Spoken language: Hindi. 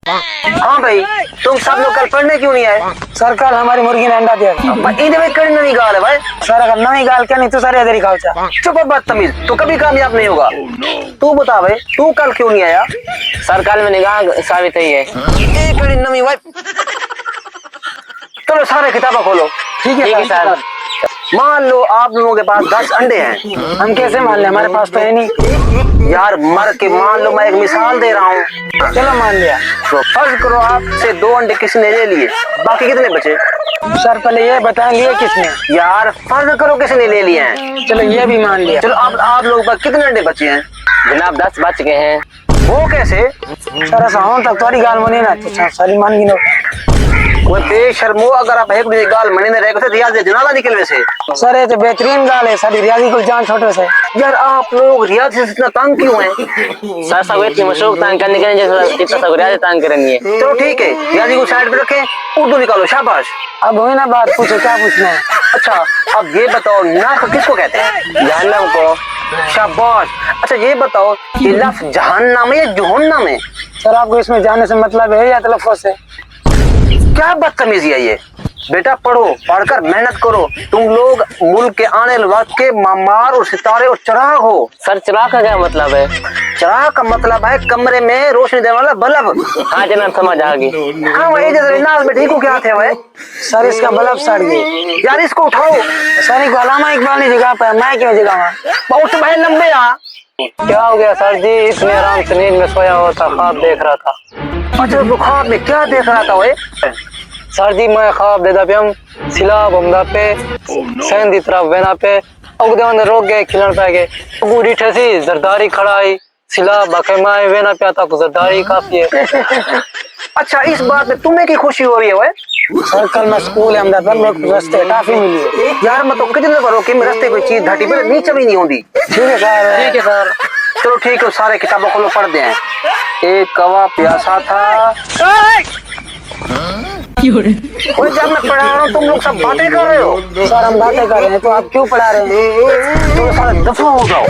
हाँ भाई, तुम सब लोग कल पढ़ने क्यों नहीं आए? सर कल हमारी मुर्गी ने अंडा दिया। इधर भाई कड़ी नई गाल है भाई। सर अगर नई गाल क्या नहीं तो सारे इधर ही खाओ चा। चुप है बदतमीज, तू कभी कामयाब नहीं होगा। तू बता भाई, तू कल क्यों नहीं आया? सर कल में निगाह साबित हुई है। एक कड़ी नई भाई। चलो सारे किताबें खोलो। ठीक है सर। मान लो आप लोगों के पास 10 अंडे हैं। हम कैसे मान ले, हमारे पास तो है नहीं। यार मर के मान लो, मैं एक मिसाल दे रहा हूँ। चलो मान लिया। तो फर्ज करो आपसे 2 अंडे किसने ले लिए, बाकी कितने बचे? सर पहले ये बता लिए किसने। यार फर्ज करो किसने ले लिए हैं। चलो ये भी मान लिया। चलो आप लोगों के पास कितने अंडे बचे हैं? जनाब 10 बच गए हैं। वो कैसे? सर ऐसा हो तक तुम्हारी गाल मने ना तो सारी मान गिनो। वो बेशर्मो, अगर आप एक दूसरे गाल महीने रहे तो रियाज जनाला निकल वैसे। सर ये तो बेहतरीन गाल है, सारी रियाजी को जान छोटे से। यार आप लोग रियाज से इतना तंग क्यों हैं? सर सब इतनी मशरूक तंग करने के लिए जैसा जितना सब रियाज तंग करेंगे। चलो ठीक है, रियाजी को साइड पे रखें, उर्दू निकालो। शाबाश। अब हुई ना बात, पूछो क्या पूछना है। अच्छा अब ये बताओ, नाक किसको कहते हैं? जहन्नम को। शाबाश। अच्छा ये बताओ, ये लफ्ज जहन्नम है या जहन्नम है? सर आपको इसमें जाने से मतलब है या तलफ़्फ़ुज़ से? क्या बदतमीजी है ये? बेटा पढ़ो, पढ़कर मेहनत करो। तुम लोग मुल्क के आने वाले वक्त के मामार और सितारे और चिराग हो। सर चिराग का क्या मतलब है? चिराग का मतलब है कमरे में रोशनी देने वाला बल्ब। हाँ जनाब समझ आ गई। हाँ वही नाज में ठीक हो, क्या थे भाई? सर इसका बल्ब सड़ गई। यार इसको उठाओ। सर इनको अलामा इकबाल की जगह पर, मैं क्यों जगह बहुत भाई लंबे आ। क्या हो गया सर जी? इतने आराम से नींद में सोया हुआ था, ख्वाब देख रहा था। अच्छा तो ख्वाब में क्या देख रहा था भाई? सर जी मैं ख्वाब देदा पे हम सिला बमदा पे सेन दी तरफ वेना पे उगदे वंदे रोक गए खिलन पे गए पूरी ठसी जरदारी खड़ाई सिला बाके माए वेना पे आता तो जरदारी काफी है। अच्छा इस बात में तुम्हें की खुशी हो रही है भाई? सर कल मैं स्कूल है पर मेरे को रास्ते काफी मिली है। यार मतलब कितने बार कि रास्ते कोई चीज घाटी पर नीचे भी नहीं होती। ठीक है सर। ठीक है सर। चलो ठीक है, सारे किताबों को लो पढ़ते हैं। एक कौवा प्यासा था। ओए जब मैं पढ़ा रहा हूँ तुम लोग सब बातें कर रहे हो। सर हम बातें कर रहे हैं तो आप क्यों पढ़ा रहे हैं? तो सारे दफा हो जाओ।